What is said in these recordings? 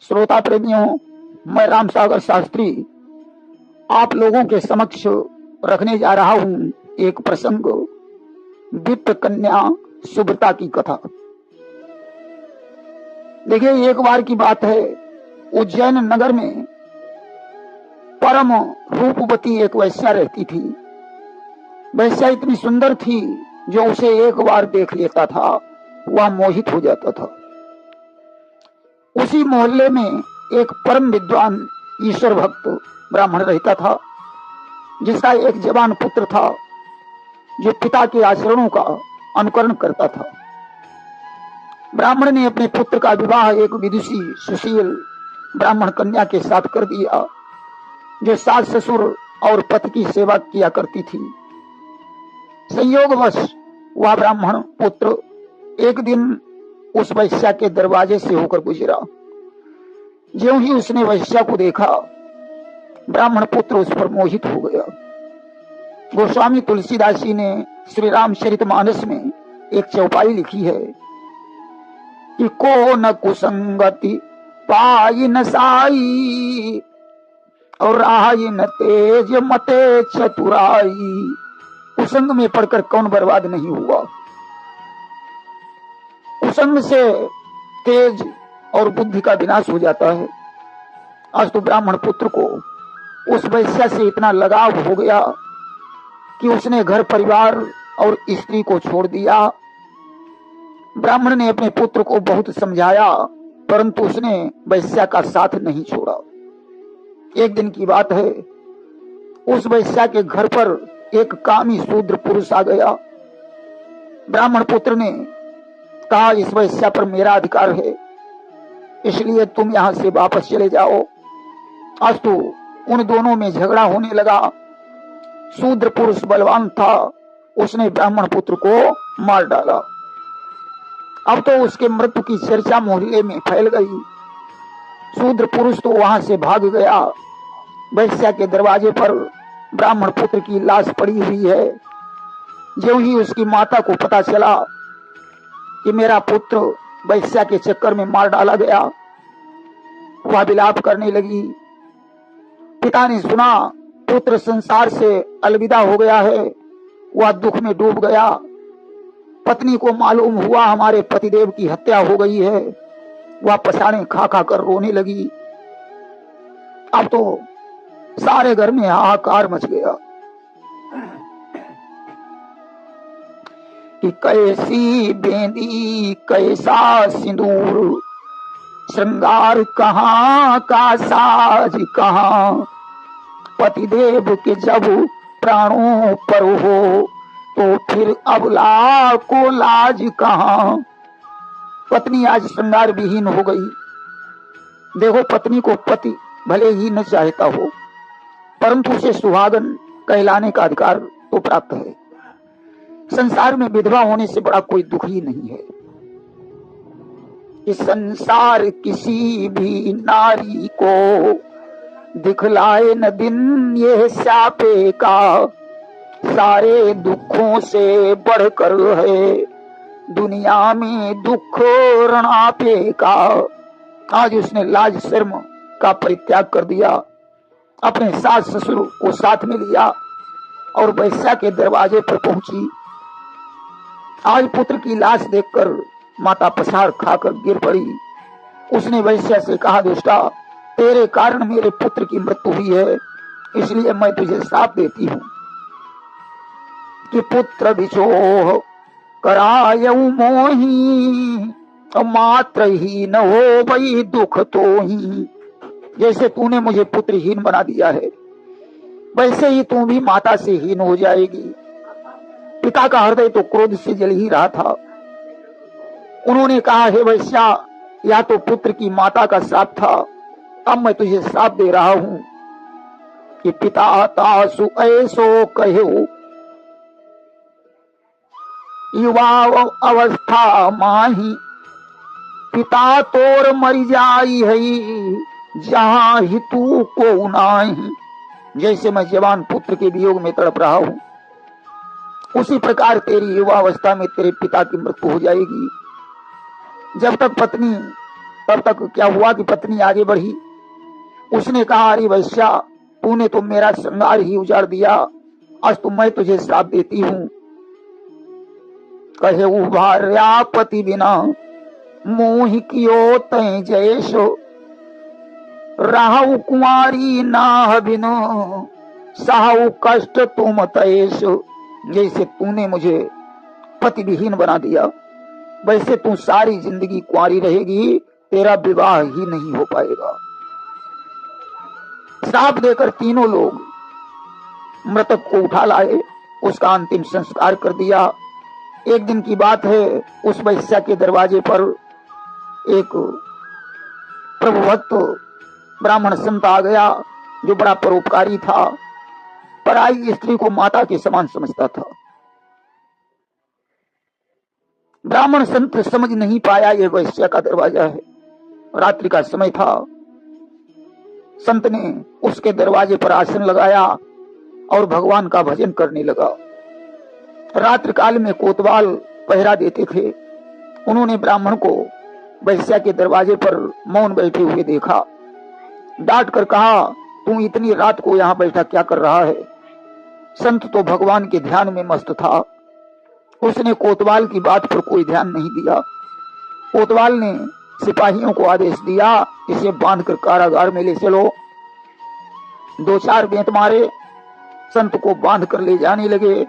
श्रोता प्रेमियों, मैं राम सागर शास्त्री आप लोगों के समक्ष रखने जा रहा हूं एक प्रसंग, विप्र कन्या सुब्रता की कथा। देखिए, एक बार की बात है, उज्जैन नगर में परम रूपवती एक वैश्या रहती थी। वैश्या इतनी सुंदर थी जो उसे एक बार देख लेता था वह मोहित हो जाता था। उसी मोहल्ले में एक परम विद्वान ईश्वर भक्त ब्राह्मण रहता था, जिसका एक जवान पुत्र था जो पिता के आचरणों का अनुकरण करता था। ब्राह्मण ने अपने पुत्र का विवाह एक विदुषी सुशील ब्राह्मण कन्या के साथ कर दिया, जो सास ससुर और पति की सेवा किया करती थी। संयोगवश वह ब्राह्मण पुत्र एक दिन उस वैश्या के दरवाजे से होकर गुजरा। ज्यों ही उसने वैश्या को देखा, ब्राह्मण पुत्र उस पर मोहित हो गया। गोस्वामी तुलसीदास जी ने श्री रामचरितमानस में एक चौपाई लिखी है कि को न कुसंगति पाई न साई और राई न तेज मते चतुराई। कुसंग में पढ़कर कौन बर्बाद नहीं हुआ। कुसंग से तेज और बुद्धि का विनाश हो जाता है। आज तो ब्राह्मण पुत्र को उस वैश्या से इतना लगाव हो गया कि उसने घर परिवार और स्त्री को छोड़ दिया। ब्राह्मण ने अपने पुत्र को बहुत समझाया, परंतु उसने वैश्या का साथ नहीं छोड़ा। एक दिन की बात है, उस वैश्या के घर पर एक कामी शूद्र पुरुष आ गया। ब्राह्मण पुत्र ने कहा, इस वैश्या पर मेरा अधिकार है, इसलिए तुम यहां से वापस चले जाओ। आज तो उन दोनों में झगड़ा होने लगा। शूद्र पुरुष बलवान था, उसने ब्राह्मण पुत्र को मार डाला। अब तो उसके मृत्यु की चर्चा मोहल्ले में फैल गई। शूद्र पुरुष तो वहां से भाग गया। वैश्या के दरवाजे पर ब्राह्मण पुत्र की लाश पड़ी हुई है। ज्यों ही उसकी माता को पता चला कि मेरा पुत्र वैश्या के चक्कर में मार डाला गया, वह विलाप करने लगी। पिता ने सुना पुत्र संसार से अलविदा हो गया है, वह दुख में डूब गया। पत्नी को मालूम हुआ हमारे पतिदेव की हत्या हो गई है, वह पछाड़े खा खा कर रोने लगी। अब तो सारे घर में हाहाकार मच गया कि कैसी बेंदी कैसा सिंदूर, श्रृंगार कहाँ का साज कहाँ, पतिदेव के जब प्राणों पर हो तो फिर अबला को लाज कहाँ। पत्नी आज श्रृंगार विहीन हो गई। देखो, पत्नी को पति भले ही न चाहता हो, परंतु उसे सुहागन कहलाने का अधिकार तो प्राप्त है। संसार में विधवा होने से बड़ा कोई दुख ही नहीं है। इस संसार किसी भी नारी को दिखलाए न दिन ये शापे का, सारे दुखों से बढ़कर है दुनिया में दुख ऋणापे का। आज उसने लाज शर्म का परित्याग कर दिया, अपने सास ससुर को साथ में लिया और वैश्या के दरवाजे पर पहुंची। आज पुत्र की लाश देखकर माता पछाड़ खाकर गिर पड़ी। उसने वैश्या से कहा, दुष्टा, तेरे कारण मेरे पुत्र की मृत्यु हुई है, इसलिए मैं तुझे श्राप देती हूं कि पुत्र विछोह करायऊ मोही, मात्र ही न हो वही दुख तो ही। जैसे तूने मुझे पुत्रहीन बना दिया है, वैसे ही तू भी माता से हीन हो जाएगी। पिता का हृदय तो क्रोध से जल ही रहा था। उन्होंने कहा, हे वैश्या, या तो पुत्र की माता का श्राप था, अब मैं तुझे श्राप दे रहा हूं कि पिता तासु ऐसो कहो, युवा अवस्था माही, पिता तोर मर जाई है जहां ही तू को नाही। जैसे मैं जवान पुत्र के वियोग में तड़प रहा हूं, उसी प्रकार तेरी युवावस्था में तेरे पिता की मृत्यु हो जाएगी। जब तक पत्नी तब तक क्या हुआ कि पत्नी आगे बढ़ी। उसने कहा, अरे वैश्या, तूने तो मेरा श्रृंगार ही उजाड़ दिया, आज तो मैं तुझे श्राप देती हूँ। कहे भार्या पति बिना मोहि कियो तय जैसो, रहु कुंवारी नाह बिनो सहु कष्ट तुम तैसो। जैसे तूने मुझे पति विहीन बना दिया, वैसे तू सारी जिंदगी कुंवारी रहेगी, तेरा विवाह ही नहीं हो पाएगा। श्राप देकर तीनों लोग मृतक को उठा लाए, उसका अंतिम संस्कार कर दिया। एक दिन की बात है, उस वैश्या के दरवाजे पर एक प्रभुभक्त ब्राह्मण संत आ गया, जो बड़ा परोपकारी था, पराई स्त्री को माता के समान समझता था। ब्राह्मण संत समझ नहीं पाया ये वैश्या का दरवाजा है। रात्रि का समय था। संत ने उसके दरवाजे पर आसन लगाया और भगवान का भजन करने लगा। रात्रि काल में कोतवाल पहरा देते थे। उन्होंने ब्राह्मण को वैश्या के दरवाजे पर मौन बैठे हुए देखा। डांट कर कहा, तू इतनी रात को यहाँ बैठा क्या कर रहा है? संत तो भगवान के ध्यान में मस्त था। उसने कोतवाल की बात पर कोई ध्यान नहीं दिया। कोतवाल ने सिपाहियों को आदेश दिया, इसे बांधकर कारागार में ले चलो। 2-4 बेंत मारे, संत को बांध कर ले जाने लगे।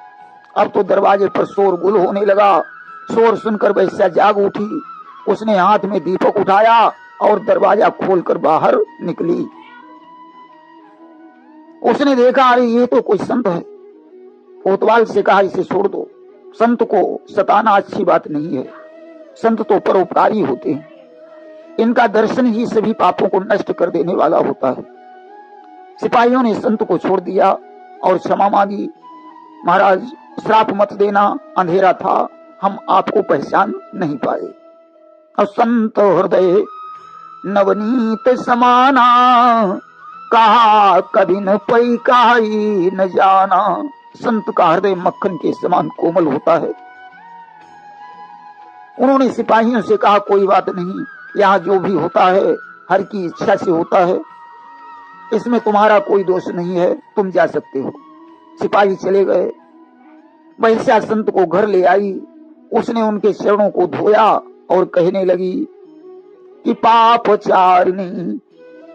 अब तो दरवाजे पर शोरगुल होने लगा। शोर सुनकर वैश्या जाग उठी। उसने हाथ में दीपक उठाया और दरवाजा खोलकर बाहर निकली। उसने देखा, अरे ये तो कोई संत है। कोतवाल से कहा, इसे छोड़ दो, संत को सताना अच्छी बात नहीं है। संत तो परोपकारी होते हैं, इनका दर्शन ही सभी पापों को नष्ट कर देने वाला होता है। सिपाहियों ने संत को छोड़ दिया और क्षमा मांगी। महाराज, श्राप मत देना, अंधेरा था, हम आपको पहचान नहीं पाए। और संत हृदय नवनीत समाना, कहा कभी न पई काई न जाना। संत का हृदय मक्खन के समान कोमल होता है। उन्होंने सिपाहियों से कहा, कोई बात नहीं, यहाँ जो भी होता है हर की इच्छा से होता है, इसमें तुम्हारा कोई दोष नहीं है, तुम जा सकते हो। सिपाही चले गए। वैश्या संत को घर ले आई। उसने उनके चरणों को धोया और कहने लगी कि पापचारिणी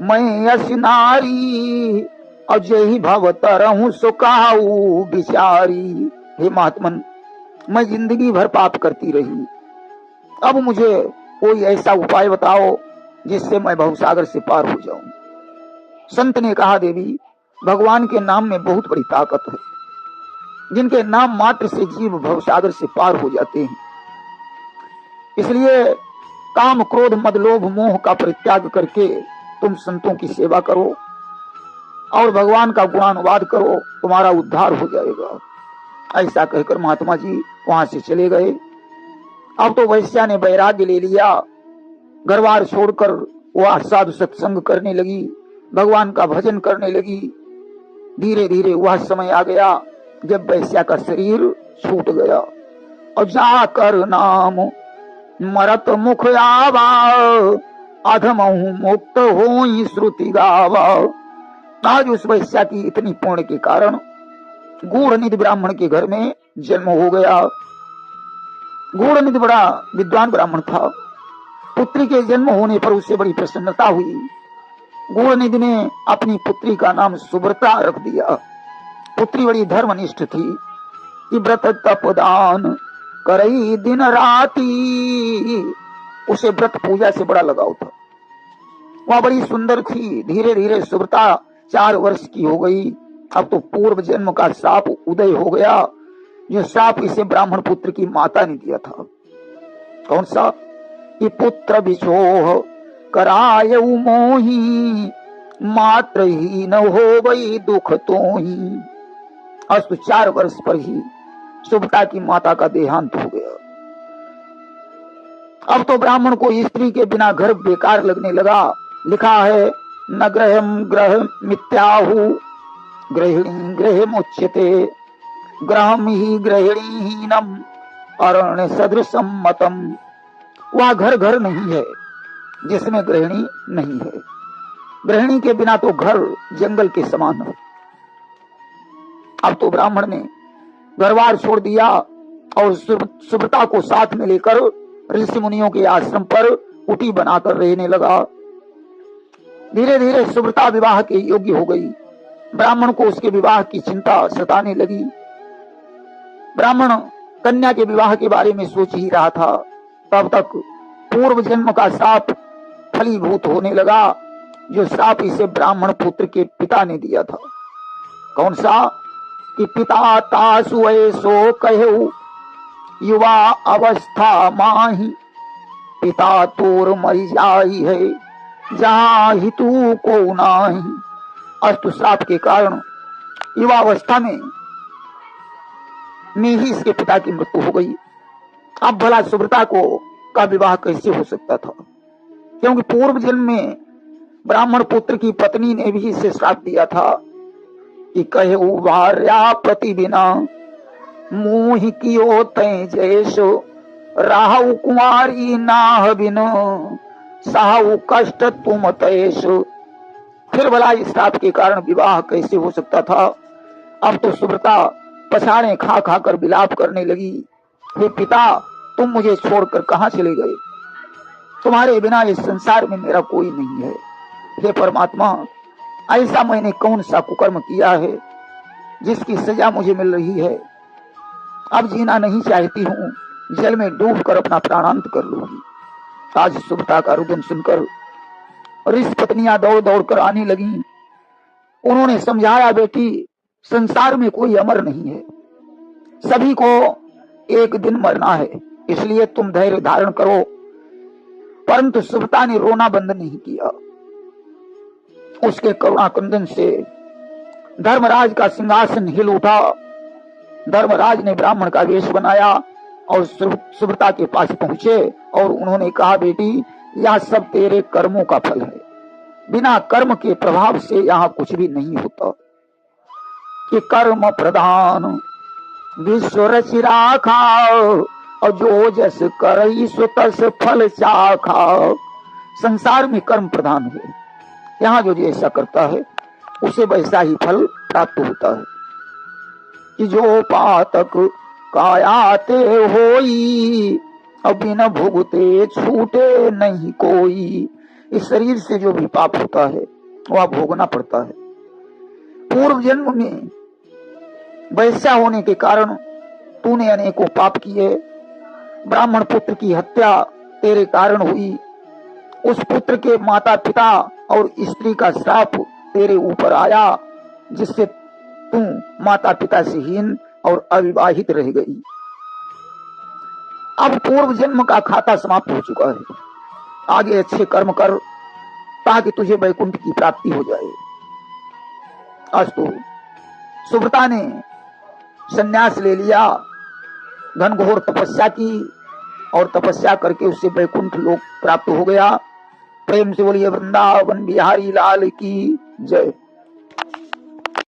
मैं अस नारी, अजय भव तरहूं सुकाऊ बिचारी। हे महात्मन, मैं जिंदगी भर पाप करती रही, अब मुझे कोई ऐसा उपाय बताओ जिससे मैं भवसागर से पार हो जाऊं। संत ने कहा, देवी, भगवान के नाम में बहुत बड़ी ताकत है। जिनके नाम मात्र से जीव भवसागर से पार हो जाते हैं। इसलिए काम, क्रोध, मद, लोभ, मोह का परित्याग करके तुम संतों की सेवा करो और भगवान का गुणानुवाद करो, तुम्हारा उद्धार हो जाएगा। ऐसा कहकर महात्मा जी वहां से चले गए। अब तो वैश्या ने वैराग्य ले लिया। घरबार छोड़कर वह साधु सत्संग करने लगी, भगवान का भजन करने लगी। धीरे धीरे वह समय आ गया जब वैश्या का शरीर छूट गया। और जाकर नाम मरत मुख आवा, अधमहु मुक्त होई श्रुति गावा। आज उस वैश्या की इतनी पुण्य के कारण गूढ़निधि ब्राह्मण के घर में जन्म हो गया। गूढ़निधि बड़ा विद्वान ब्राह्मण था। पुत्री के जन्म होने पर उसे बड़ी प्रसन्नता हुई। गूढ़निधि ने अपनी पुत्री का नाम सुब्रता रख दिया। पुत्री बड़ी धर्मनिष्ठ थी कि व्रत तप दान करई दिन राती। उसे व्रत पूजा से बड़ा लगाव था। वह बड़ी सुंदर थी। धीरे धीरे सुब्रता 4 वर्ष की हो गई। अब तो पूर्व जन्म का शाप उदय हो गया, जो शाप इसे ब्राह्मण पुत्र की माता ने दिया था। कौन सा? कि पुत्र बिछोह कराय मोही, मात्र ही न हो गई दुख तो ही। अस्तु 4 वर्ष पर ही सुब्रता की माता का देहांत हो गया। अब तो ब्राह्मण को स्त्री के बिना घर बेकार लगने लगा। लिखा है, न ग्रहम ग्रह मिथ्याहु गृहिणी गृह मुच्यते, ग्रहम ही गृहिणीहीनम अरण्य सदृशम मतम। वह घर घर नहीं है, जिसमें गृहिणी नहीं है। गृहिणी के बिना तो घर जंगल के समान है। अब तो ब्राह्मण ने घरबार छोड़ दिया और सुव्रता को साथ में लेकर ऋषि मुनियों के आश्रम पर कुटी बनाकर रहने लगा। धीरे धीरे सुव्रता विवाह के योग्य हो गई। ब्राह्मण को उसके विवाह की चिंता सताने लगी। ब्राह्मण कन्या के विवाह के बारे में सोच ही रहा था, तब तक पूर्व जन्म का श्राप फलीभूत होने लगा, जो श्राप इसे ब्राह्मण पुत्र के पिता ने दिया था। कौन सा? कि पिता तासु ऐसो कहेउ युवा अवस्था माही, पिता तोर मरी जाई है जहाँ हितू को नाही। अस्तु श्राप के कारण युवावस्था में ही इसके पिता की मृत्यु हो गई। अब भला सुव्रता को का विवाह कैसे हो सकता था? क्योंकि पूर्व जन्म में ब्राह्मण पुत्र की पत्नी ने भी इसे श्राप दिया था कि कहे भार्या प्रति बिना मोहि कियो तै जैसो, राहु कुमारी नाह बिनो साहु कष्ट तुम तैसो। फिर भला इस श्राप के कारण विवाह कैसे हो सकता था? अब तो सुव्रता पछाड़े खा खा कर विलाप करने लगी। हे पिता, तुम मुझे छोड़कर कहां चले गए? तुम्हारे बिना इस संसार में मेरा कोई नहीं है। हे परमात्मा, ऐसा मैंने कौन सा कुकर्म किया है जिसकी सजा मुझे मिल रही है? अब जीना नहीं चाहती हूँ, जल में डूबकर अपना प्राणांत कर लूंगी। आज सुव्रता का रुदन सुनकर ऋषि पत्नियां दौड़ दौड़ कर आने लगी। उन्होंने समझाया, बेटी, संसार में कोई अमर नहीं है, सभी को एक दिन मरना है, इसलिए तुम धैर्य धारण करो। परंतु सुव्रता ने रोना बंद नहीं किया। उसके करुणा क्रंदन से धर्मराज का सिंहासन हिल उठा। धर्मराज ने ब्राह्मण का वेश बनाया और सुव्रता के पास पहुंचे और उन्होंने कहा, बेटी, यह सब तेरे कर्मों का फल है। बिना कर्म के प्रभाव से यहाँ कुछ भी नहीं होता। कि कर्म प्रधान विश्व रचि राखा, और जो जस करई सो तस फल चाखा। संसार में कर्म प्रधान है। यहाँ जो जैसा करता है उसे वैसा ही फल प्राप्त होता है। कि जो पातक कायाते होई, अब बिन भुगते छूटे नहीं कोई। इस शरीर से जो भी पाप होता है वह भोगना पड़ता है। पूर्व जन्म में वैश्या होने के कारण तूने अनेकों पाप किए। ब्राह्मण पुत्र की हत्या तेरे कारण हुई। उस पुत्र के माता पिता और स्त्री का श्राप तेरे ऊपर आया, जिससे तू माता पिता से हीन और अविवाहित रह गई। अब पूर्व जन्म का खाता समाप्त हो चुका है। आगे अच्छे कर्म कर ताकि तुझे वैकुंठ की प्राप्ति हो जाए। अस्तु, सुव्रता ने संन्यास ले लिया, घनघोर तपस्या की और तपस्या करके उससे वैकुंठ लोक प्राप्त हो गया। प्रेम से बोलिए वृंदावन बिहारी लाल की जय।